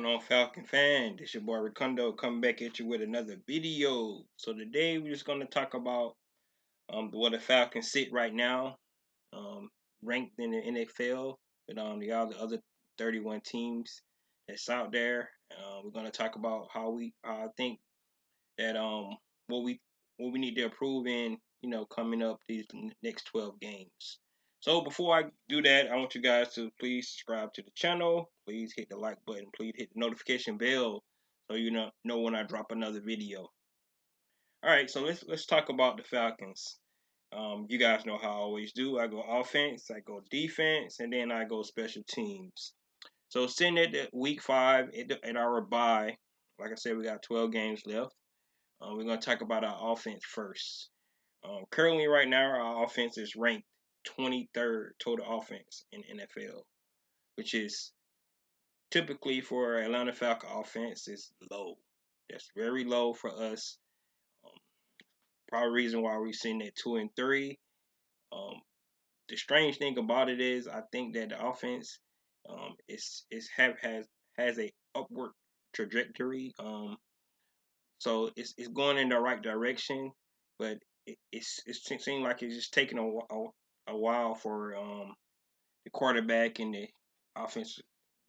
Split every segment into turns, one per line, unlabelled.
on, Falcon fan? This your boy Ricondo coming back at you with another video. So today we're just gonna talk about where the Falcons sit right now, um, ranked in the NFL with the all the other 31 teams that's out there. We're gonna talk about how I think that what we what we need to improve in, coming up these next 12 games. So before I do that, I want you guys to please subscribe to the channel. Please hit the like button. Please hit the notification bell so you know when I drop another video. All right, so let's talk about the Falcons. You guys know how I always do. I go offense, I go defense, and then I go special teams. So sitting at the week 5 at our bye, like I said, we got 12 games left. We're going to talk about our offense first. Currently, right now, our offense is ranked 23rd total offense in NFL, which is typically for Atlanta Falcon offense is low. That's very low for us. Um, Probably reason why we're sitting at 2-3. Um, the strange thing about it is, I think that the offense has a upward trajectory. So it's going in the right direction, but it seems like it's just taking a while for the quarterback and the offensive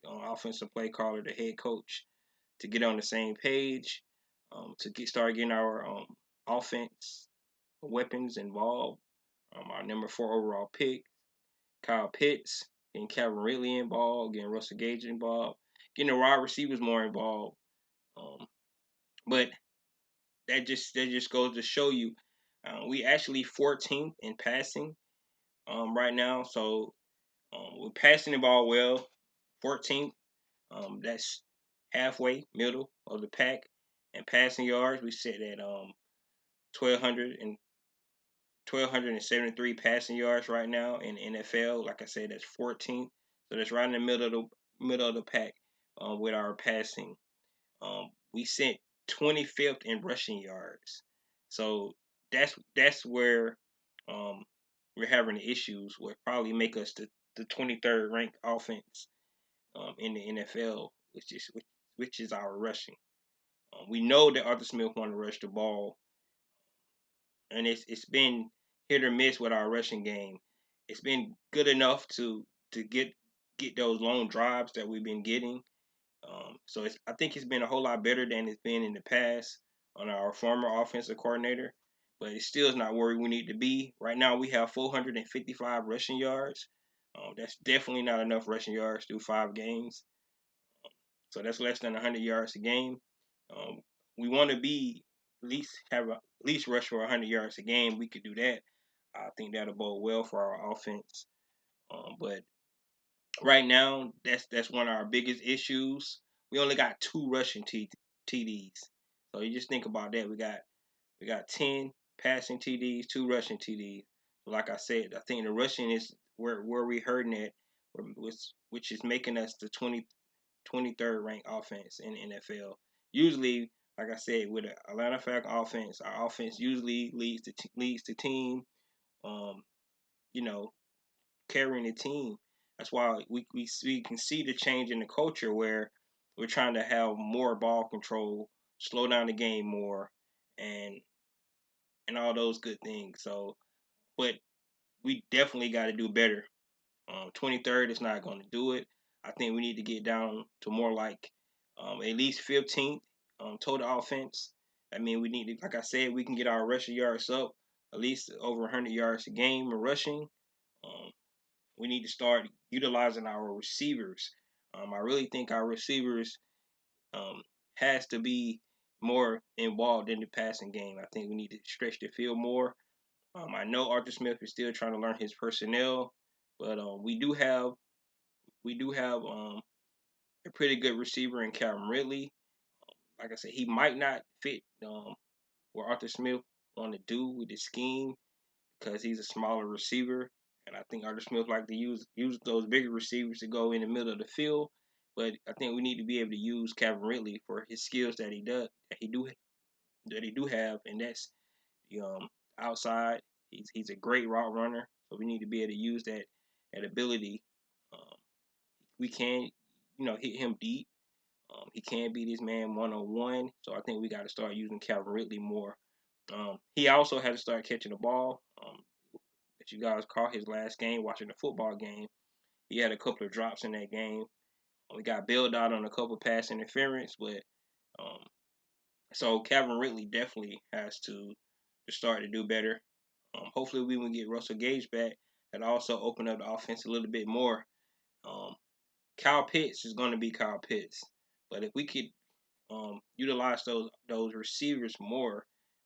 offensive play caller, the head coach, to get on the same page, to start getting our offense weapons involved. Our number 4 overall pick, Kyle Pitts, getting Calvin Ridley involved, getting Russell Gage involved, getting the wide receivers more involved. But that just goes to show you, we actually 14th in passing right now. So we're passing the ball well, 14th. That's halfway middle of the pack. And passing yards, we sit at 1200 and 1273 passing yards right now in NFL. Like I said, that's 14th. So that's right in the middle of the pack with our passing. We sent 25th in rushing yards. So that's where we're having issues. Will probably make us the 23rd ranked offense in the NFL, which is our rushing. We know that Arthur Smith want to rush the ball, and it's been hit or miss with our rushing game. It's been good enough to get those long drives that we've been getting. So I think it's been a whole lot better than it's been in the past on our former offensive coordinator, but it still is not where we need to be. Right now, we have 455 rushing yards. That's definitely not enough rushing yards through 5 games. So that's less than 100 yards a game. Um, we want to be at least rush for 100 yards a game. We could do that. I think that'll bode well for our offense. But right now, that's one of our biggest issues. We only got 2 rushing TDs. So you just think about that. We got 10 passing TDs, 2 rushing TDs. So like I said, I think the rushing is where we hurting at, which is making us the 23rd ranked offense in the NFL. Usually, like I said, with the Atlanta Falcons offense, our offense usually leads the team. Um, you know, carrying the team. That's why we can see the change in the culture where we're trying to have more ball control, slow down the game more, and all those good things. So, but we definitely got to do better. 23rd is not going to do it. I think we need to get down to more like at least 15th total offense. I mean, we need to, like I said, we can get our rushing yards up at least over 100 yards a game in rushing. Um, we need to start utilizing our receivers. I really think our receivers um, has to be more involved in the passing game. I think we need to stretch the field more. I know Arthur Smith is still trying to learn his personnel, but we do have a pretty good receiver in Calvin Ridley. Like I said, he might not fit what Arthur Smith want to do with his scheme because he's a smaller receiver, and I think Arthur Smith like to use those bigger receivers to go in the middle of the field. But I think we need to be able to use Calvin Ridley for his skills that he do have, and that's the outside. He's a great route runner, so we need to be able to use that ability. Um, we can, hit him deep. He can't beat his man 1-on-1, so I think we got to start using Calvin Ridley more. He also had to start catching the ball. If you guys caught his last game, watching the football game, he had a couple of drops in that game. We got bailed out on a couple of pass interference, but um, so Calvin Ridley definitely has to start to do better. Hopefully, we will get Russell Gage back. And also open up the offense a little bit more. Um, Kyle Pitts is going to be Kyle Pitts, but if we could utilize those receivers more,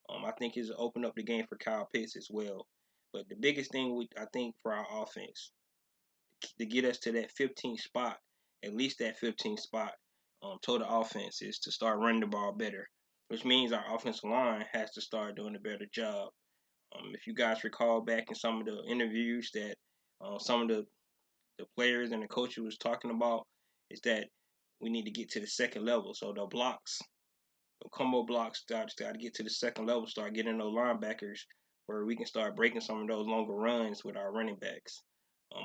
I think it's open up the game for Kyle Pitts as well. But the biggest thing I think for our offense to get us to that 15th spot, at least that 15th spot, total offense is to start running the ball better, which means our offensive line has to start doing a better job. If you guys recall back in some of the interviews that some of the players and the coach was talking about, is that we need to get to the second level. So the blocks, the combo blocks, start to get to the second level, start getting those linebackers where we can start breaking some of those longer runs with our running backs.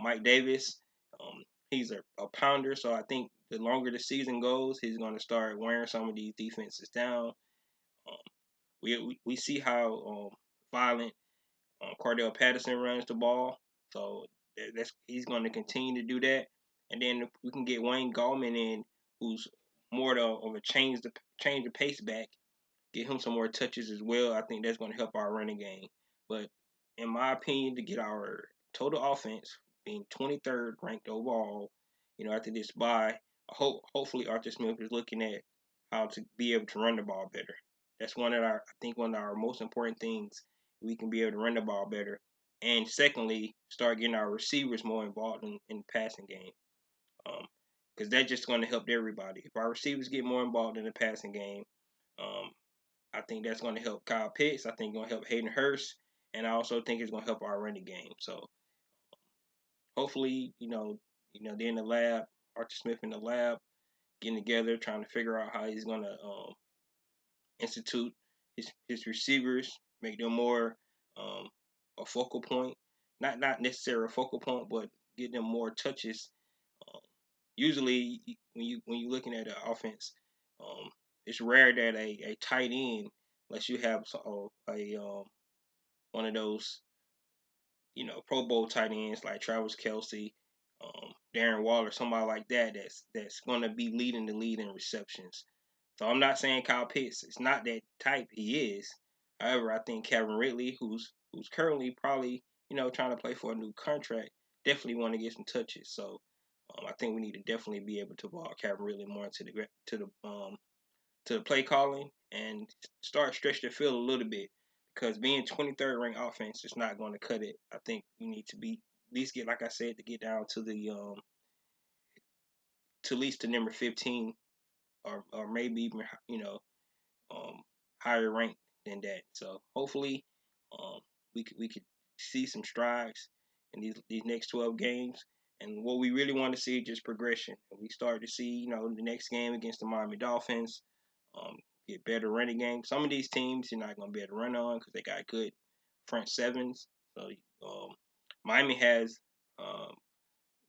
Mike Davis, he's a pounder, so I think the longer the season goes, he's going to start wearing some of these defenses down. Um, we see how violent Cordell Patterson runs the ball, so he's going to continue to do that. And then if we can get Wayne Gallman in, who's more of a change the pace back, get him some more touches as well. I think that's going to help our running game. But in my opinion, to get our total offense being 23rd ranked overall, after this bye, hopefully Arthur Smith is looking at how to be able to run the ball better. That's one of our most important things. We can be able to run the ball better, and secondly, start getting our receivers more involved in the passing game. Because that's just going to help everybody. If our receivers get more involved in the passing game, um, I think that's going to help Kyle Pitts. I think it's going to help Hayden Hurst, and I also think it's going to help our running game. So hopefully, they're in the lab, Arthur Smith in the lab, getting together, trying to figure out how he's going to institute his receivers, make them more a focal point. Not necessarily a focal point, but get them more touches. Um, Usually, when you're looking at an offense, it's rare that a tight end, unless you have one of those Pro Bowl tight ends like Travis Kelsey, Darren Waller, somebody like that that's going to be leading the lead in receptions. So I'm not saying Kyle Pitts is not that type. He is. However, I think Calvin Ridley, who's currently probably trying to play for a new contract, definitely want to get some touches. So I think we need to definitely be able to ball Calvin Ridley more into the play calling and start stretch the field a little bit, because being 23rd ranked offense is not going to cut it. I think you need to be at least get, like I said, to get down to the to at least the number 15, or maybe even um, higher ranked than that. So hopefully we could see some strides in these next 12 games. And what we really want to see is just progression. We start to see, the next game against the Miami Dolphins, um, get better running game. Some of these teams you're not going to be able to run on because they got good front sevens. So Miami has um,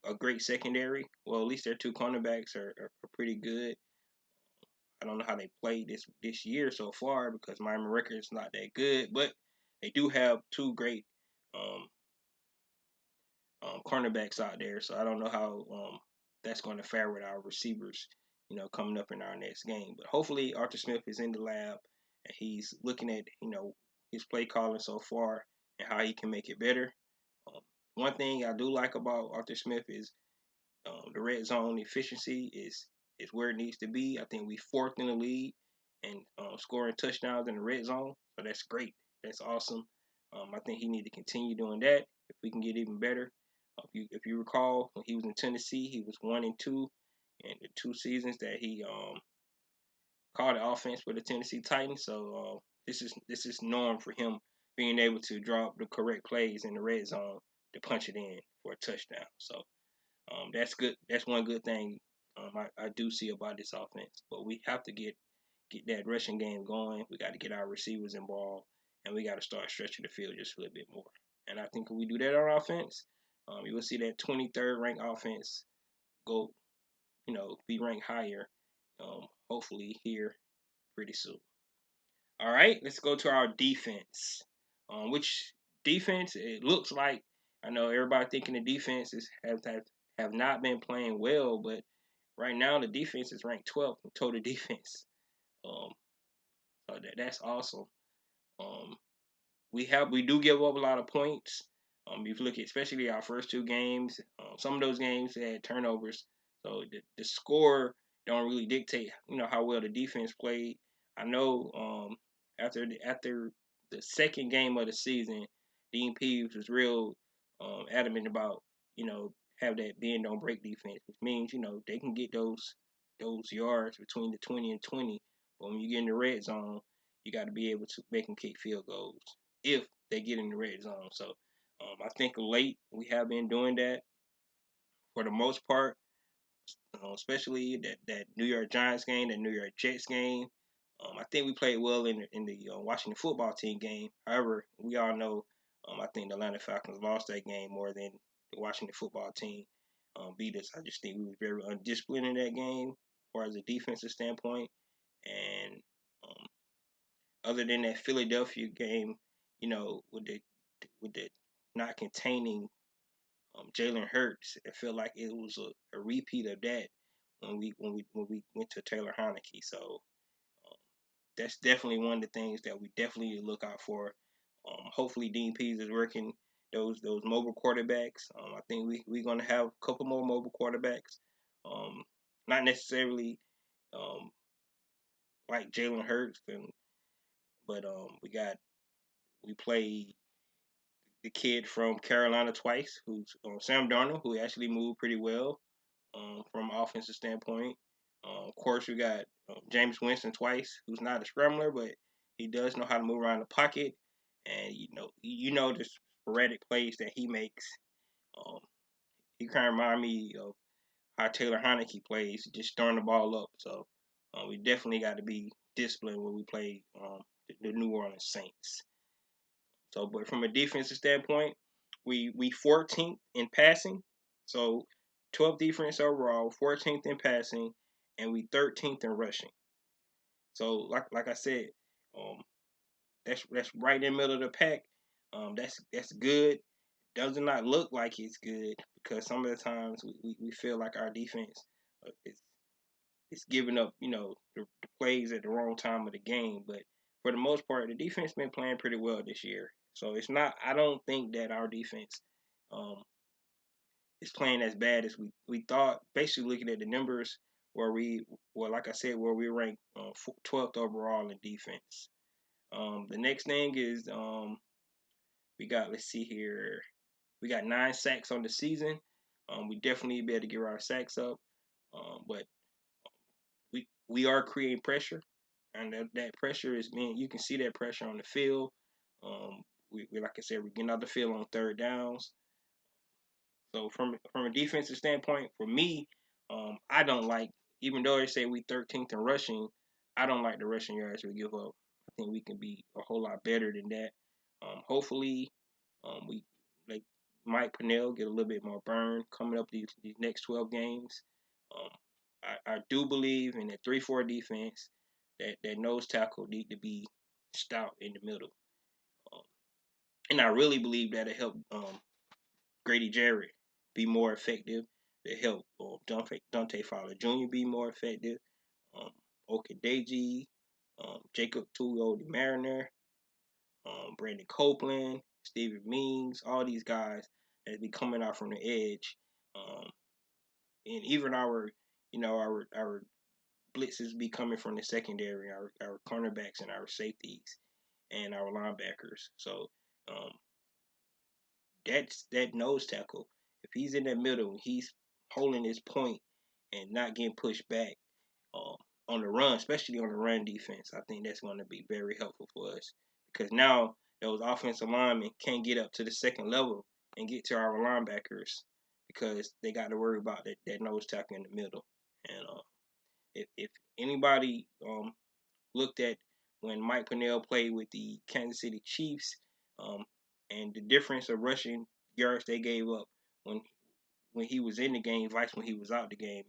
a great secondary. Well, at least their two cornerbacks are pretty good. I don't know how they played this year so far because Miami record is not that good, but they do have two great um, cornerbacks out there. So I don't know how that's going to fare with our receivers, coming up in our next game. But hopefully Arthur Smith is in the lab and he's looking at his play calling so far and how he can make it better. One thing I do like about Arthur Smith is the red zone efficiency is where it needs to be. I think we fourth in the league and scoring touchdowns in the red zone. So that's great. That's awesome. I think he need to continue doing that. If we can get even better. If you recall, when he was in Tennessee, he was 1-2 in the 2 seasons that he called the offense for the Tennessee Titans. So this is norm for him being able to draw up the correct plays in the red zone to punch it in for a touchdown. So that's good. That's one good thing I do see about this offense. But we have to get that rushing game going. We got to get our receivers involved, and we got to start stretching the field just a little bit more. And I think if we do that on offense, you will see that 23rd ranked offense go, be ranked higher hopefully here pretty soon. All right, let's go to our defense. Which defense it looks like I know everybody thinking the defenses have not been playing well, but right now the defense is ranked 12th in total defense. Um, so that's awesome. Um, we do give up a lot of points. If you look at especially our first two games, some of those games they had turnovers, so the score don't really dictate how well the defense played. I know after the second game of the season, Dean Peeves was real adamant about have that bend don't break defense, which means they can get those yards between the 20 and 20, but when you get in the red zone, you got to be able to make them kick field goals if they get in the red zone. So I think late we have been doing that for the most part, especially that New York Giants game, that New York Jets game. I think we played well in the Washington football team game. However, we all know I think the Atlanta Falcons lost that game more than the Washington football team beat us. I just think we were very undisciplined in that game, as far as a defensive standpoint, and um, other than that Philadelphia game, with the not containing Jalen Hurts, it felt like it was a repeat of that when we went to Taylor Heineke. So that's definitely one of the things that we definitely need to look out for. Hopefully, Dean Pease is working those mobile quarterbacks. I think we're gonna have a couple more mobile quarterbacks. Um, Not necessarily um, like Jalen Hurts, but we played the kid from Carolina twice, who's Sam Darnold, who actually moved pretty well from an offensive standpoint. Of course, we got James Winston twice, who's not a scrambler, but he does know how to move around the pocket, and the sporadic plays that he makes. Um, he kind of remind me of how Taylor Heineke plays, just throwing the ball up. So we definitely got to be disciplined when we play the New Orleans Saints. So, but from a defensive standpoint, we 14th in passing, so 12th defense overall, 14th in passing, and we 13th in rushing. So, like I said, um, that's right in the middle of the pack. That's good. Does not look like it's good because some of the times we feel like our defense is giving up, the plays at the wrong time of the game. But for the most part, the defense been playing pretty well this year. So it's not. I don't think that our defense um, is playing as bad as we thought. Basically, looking at the numbers like I said, where we ranked 12th overall in defense. The next thing is we got. Let's see here. We got 9 sacks on the season. We definitely be able to get our sacks up. But we are creating pressure, and that pressure is being. You can see that pressure on the field. We like I said, we're getting out the field on third downs. So from a defensive standpoint, for me, I don't like, even though they say we 13th in rushing, I don't like the rushing yards we give up. I think we can be a whole lot better than that. Hopefully, we like Mike Pennell get a little bit more burn coming up these next 12 games. Um, I do believe in that 3-4 defense that nose tackle need to be stout in the middle. Um, and I really believe that'll help Grady Jarrett be more effective, to help Dante Fowler Jr. be more effective, um, Okadeji, Jacob Tuyo the Mariner, Brandon Copeland, Stevie Means, all these guys that be coming out from the edge. Um, and even our blitzes be coming from the secondary, our cornerbacks and our safeties and our linebackers. So um, that's that nose tackle. If he's in that middle, he's holding his point and not getting pushed back um, on the run, especially on the run defense. I think that's going to be very helpful for us because now those offensive linemen can't get up to the second level and get to our linebackers because they got to worry about that nose tackle in the middle. And if anybody looked at when Mike Pennell played with the Kansas City Chiefs, um, and the difference of rushing yards they gave up when when he was in the game versus when he was out the game,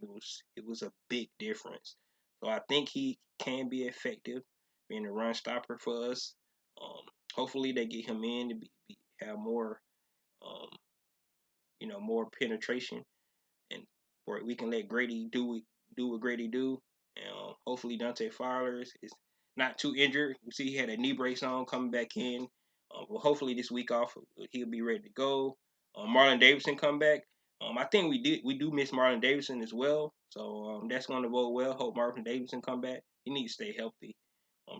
it was a big difference. So I think he can be effective being a run stopper for us. Hopefully they get him in to have more, um, more penetration, and where we can let Grady do what Grady do. And hopefully Dante Fowler is not too injured. We see he had a knee brace on coming back in. Well, hopefully this week off he'll be ready to go. Marlon Davidson come back. I think we do miss Marlon Davidson as well. So that's going to bode well. Hope Marlon Davidson come back. He needs to stay healthy.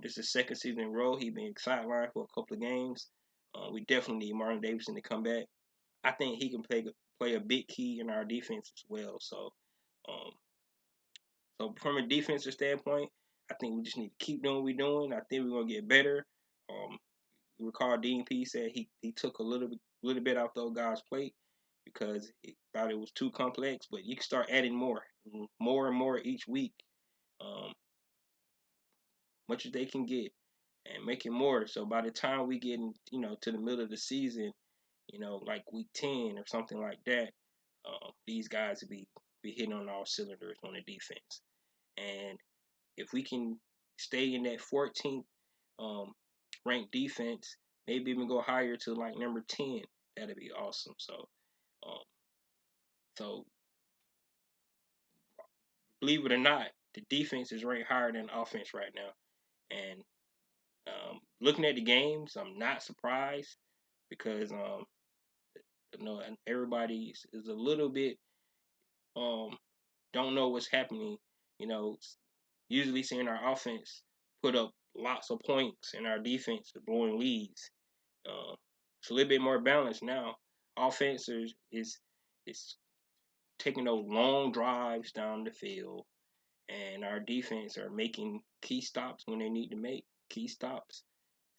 This is the second season in a row. He's been sidelined for a couple of games. We definitely need Marlon Davidson to come back. I think he can play a big key in our defense as well. Um, so from a defensive standpoint, I think we just need to keep doing what we're doing. I think we're gonna get better. Um, you recall Dean P said he took a little bit off those guys' plate because he thought it was too complex. But you can start adding more and more each week, um, much as they can get, and making more. So by the time we get to the middle of the season, like week 10 or something like that, these guys will be hitting on all cylinders on the defense. And if we can stay in that 14th ranked defense, maybe even go higher to like number 10, that'd be awesome. Um, so believe it or not, the defense is ranked higher than the offense right now. And looking at the games, I'm not surprised because everybody is a little bit don't know what's happening. You know, usually seeing our offense put up lots of points and our defense is blowing leads. It's a little bit more balanced now. Offense is taking those long drives down the field, and our defense are making key stops when they need to make key stops.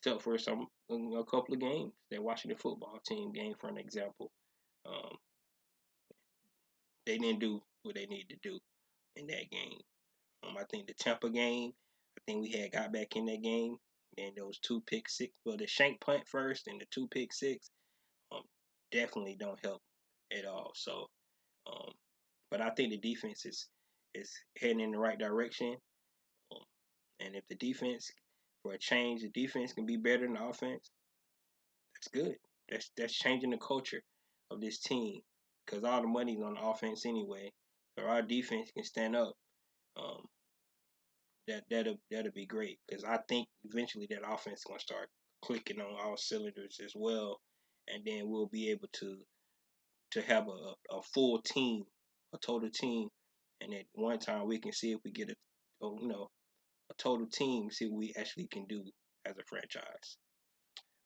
Except for a couple of games, that Washington football team game, for an example, um, they didn't do what they needed to do in that game. I think the Tampa game, I think we had got back in that game, and those two pick six, well, the shank punt first and the two pick six, um, definitely don't help at all. So, um, but I think the defense is heading in the right direction. Um, and if the defense, for a change, the defense can be better than the offense, that's good. That's changing the culture of this team because all the money's on the offense anyway. So our defense can stand up. Um, that'll be great because I think eventually that offense is gonna start clicking on all cylinders as well, and then we'll be able to have a full team, a total team, and at one time we can see if we get a total team, see what we actually can do as a franchise.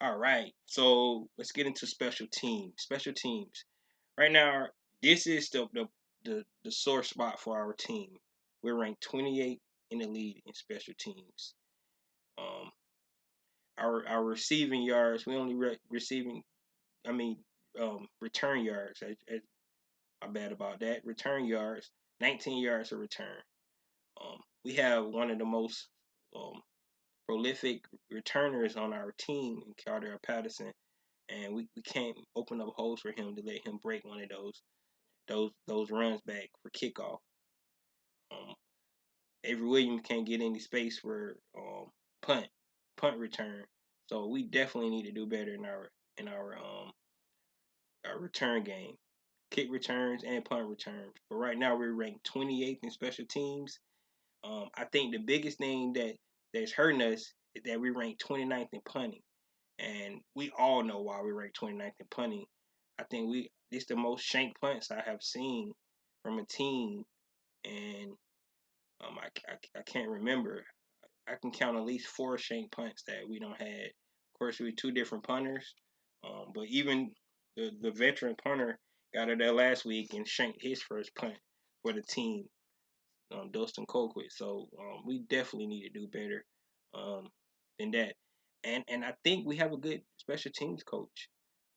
All right, so let's get into special teams. Special teams. Right now, this is the sore spot for our team. We're ranked 28 in the lead in special teams. Um, our receiving yards, we only receiving, I mean, return yards. I'm bad about that. Return yards, 19 yards of return. We have one of the most prolific returners on our team in Cardell Patterson, and we can't open up holes for him to let him break one of those runs back for kickoff. Um, Avery Williams can't get any space for punt return. So we definitely need to do better in our return game, kick returns and punt returns. But right now we're ranked 28th in special teams. I think the biggest thing that's hurting us is that we ranked 29th in punting, and we all know why we ranked 29th in punting. I think it's the most shank punts I have seen from a team, and I can't remember. I can count at least 4 shank punts that we don't had. Of course, we two different punters, but even the veteran punter got it there last week and shanked his first punt for the team, Dustin Colquitt. So we definitely need to do better than that. And I think we have a good special teams coach.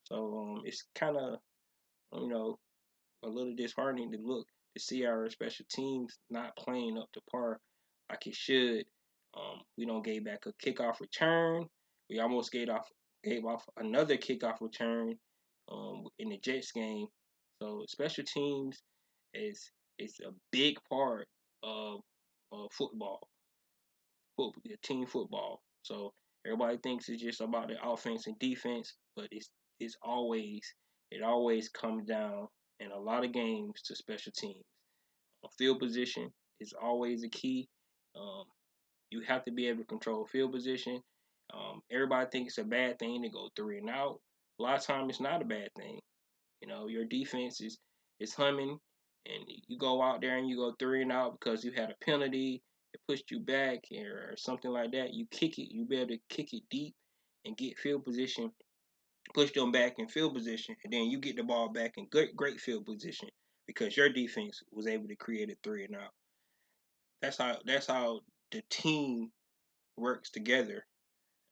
So it's kind of you know a little disheartening to see our special teams not playing up to par like it should. We don't gave back a kickoff return. We almost gave off another kickoff return in the Jets game. So special teams is a big part of football, team football. So everybody thinks it's just about the offense and defense, but it's always it always comes down in a lot of games to special teams. Field position is always a key. Um, you have to be able to control field position. Everybody thinks it's a bad thing to go three and out. A lot of times it's not a bad thing. Your defense is humming, and you go out there and you go three and out because you had a penalty, it pushed you back, or something like that. You kick it, you be able to kick it deep and get field position, push them back in field position, and then you get the ball back in great field position because your defense was able to create a three and out. That's how the team works together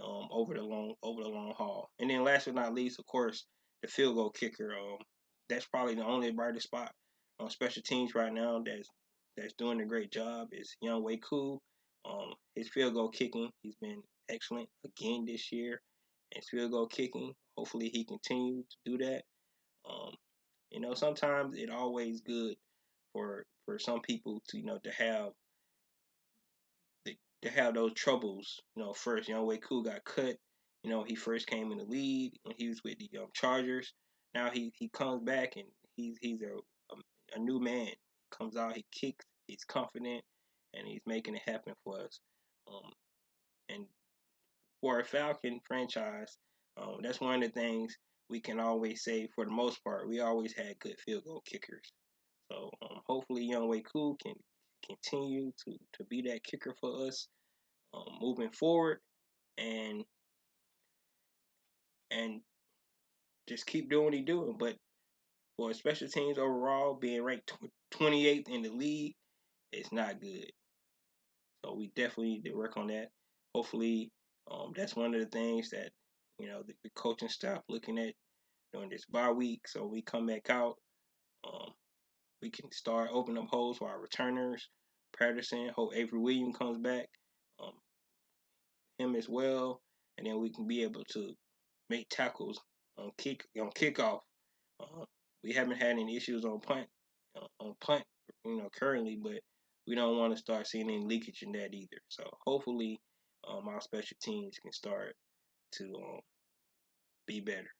over the long haul. And then last but not least, of course, the field goal kicker. That's probably the only brighter spot on special teams right now that's doing a great job is Young Wei Koo. His field goal kicking, he's been excellent again this year. His field goal kicking, hopefully he continues to do that. Um, sometimes it always good for some people to have to have those troubles. First, Young Wei Koo got cut. He first came in the league when he was with the Chargers. Now he comes back and he's a new man. He comes out, he kicks, he's confident, and he's making it happen for us. And for a Falcon franchise, that's one of the things we can always say. For the most part, we always had good field goal kickers. So hopefully, Young Wei Koo can continue to be that kicker for us moving forward, and and just keep doing what he's doing. But for special teams overall, being ranked 28th in the league, it's not good. So we definitely need to work on that. Hopefully, that's one of the things that the coaching staff looking at during this bye week. So we come back out, um, we can start opening up holes for our returners. Patterson, hope Avery Williams comes back, um, him as well, and then we can be able to make tackles on kickoff. Uh, we haven't had any issues on punt, currently, but we don't want to start seeing any leakage in that either. So hopefully, our special teams can start to be better.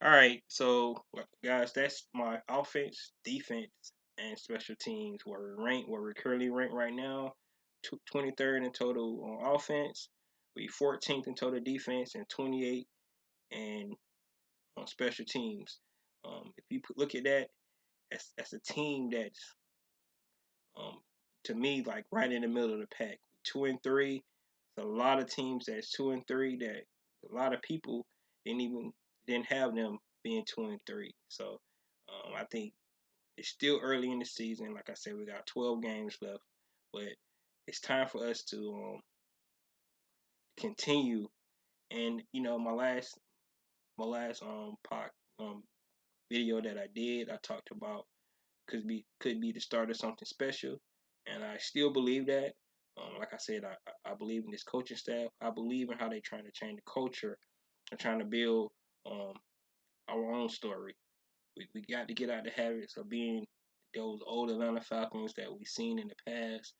All right, so guys, that's my offense, defense, and special teams where we're currently ranked right now. 23rd in total on offense. We 14th in total defense and 28th and on special teams. If you look at that, that's a team that's um, to me like right in the middle of the pack. 2 and 3. There's a lot of teams that's 2 and 3 that a lot of people didn't have them being 2 and 3. So I think it's still early in the season. Like I said, we got 12 games left, but it's time for us to continue. And my last video that I did, I talked about could be the start of something special, and I still believe that. Like I said, I believe in this coaching staff. I believe in how they're trying to change the culture and trying to build um, our own story. We got to get out the habits of being those old Atlanta Falcons that we've seen in the past,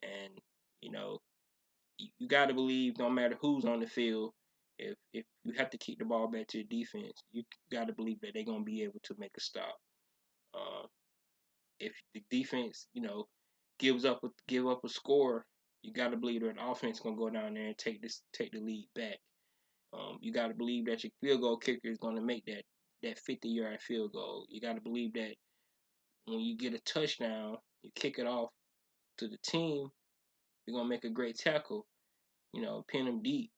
and you know you got to believe no matter who's on the field. If you have to keep the ball back to the defense, you got to believe that they're gonna be able to make a stop. Uh, if the defense, give up a score, you got to believe that the offense gonna go down there and take the lead back. You got to believe that your field goal kicker is gonna make that 50-yard field goal. You got to believe that when you get a touchdown, you kick it off to the team, you're gonna make a great tackle. Pin them deep.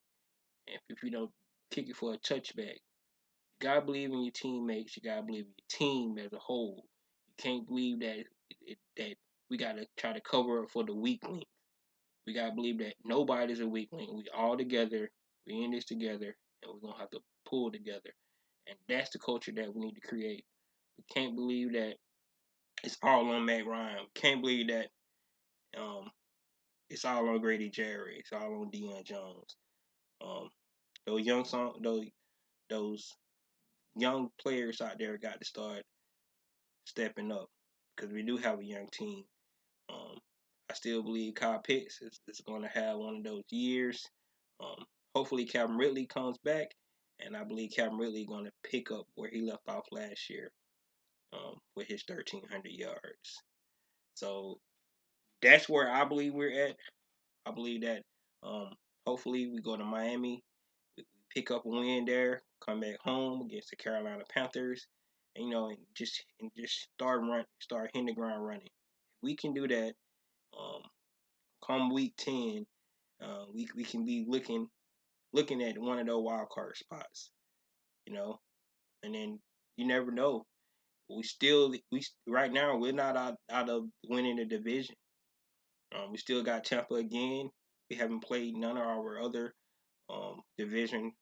If you don't kick it for a touchback, you gotta believe in your teammates. You gotta believe in your team as a whole. You can't believe that we gotta try to cover up for the weak link. We gotta believe that nobody's a weak link. We all together. We in this together, and we're gonna have to pull together. And that's the culture that we need to create. We can't believe that it's all on Matt Ryan. We can't believe that um, it's all on Grady Jerry. It's all on Deion Jones. Um, those young players out there got to start stepping up because we do have a young team. Um, I still believe Kyle Pitts is going to have one of those years. Um, Hopefully, Calvin Ridley comes back, and I believe Calvin Ridley is going to pick up where he left off last year with his 1,300 yards. So that's where I believe we're at. I believe that hopefully we go to Miami, we pick up a win there, come back home against the Carolina Panthers, and and just start hitting the ground running. If we can do that, um, come week 10, we can be looking at one of those wild card spots, you know, and then you never know. We right now we're not out of winning the division. We still got Tampa again. We haven't played none of our other division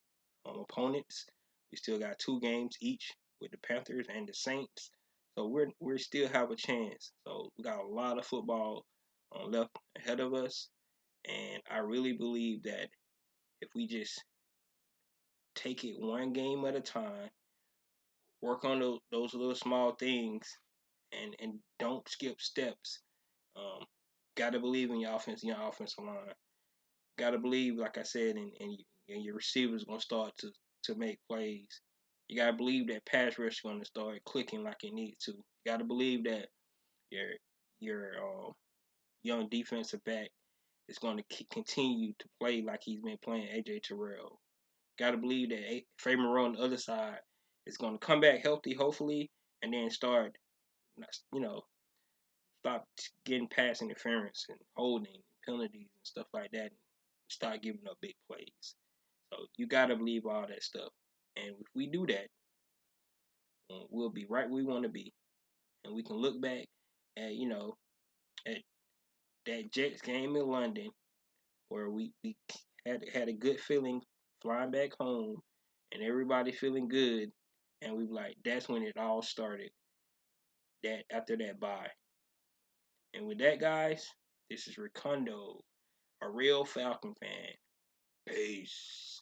opponents. We still got 2 games each with the Panthers and the Saints. So we still have a chance. So we got a lot of football left ahead of us, and I really believe that if we just take it one game at a time, work on those little small things, and don't skip steps. Um, Got to believe in your offensive line. Got to believe, like I said, and your receivers gonna start to make plays. You gotta believe that pass rush is gonna start clicking like it needs to. You gotta believe that your young defensive back is gonna continue to play like he's been playing. AJ Terrell. Gotta believe that Trey Moreau on the other side is gonna come back healthy, hopefully, and then you know, stop getting pass interference and holding penalties and stuff like that, and start giving up big plays. So you gotta believe all that stuff, and if we do that, we'll be right where we want to be, and we can look back at at that Jets game in London where we had a good feeling flying back home, and everybody feeling good, and we like that's when it all started. That after that bye, and with that, guys, this is Ricondo, a real Falcon fan. Peace.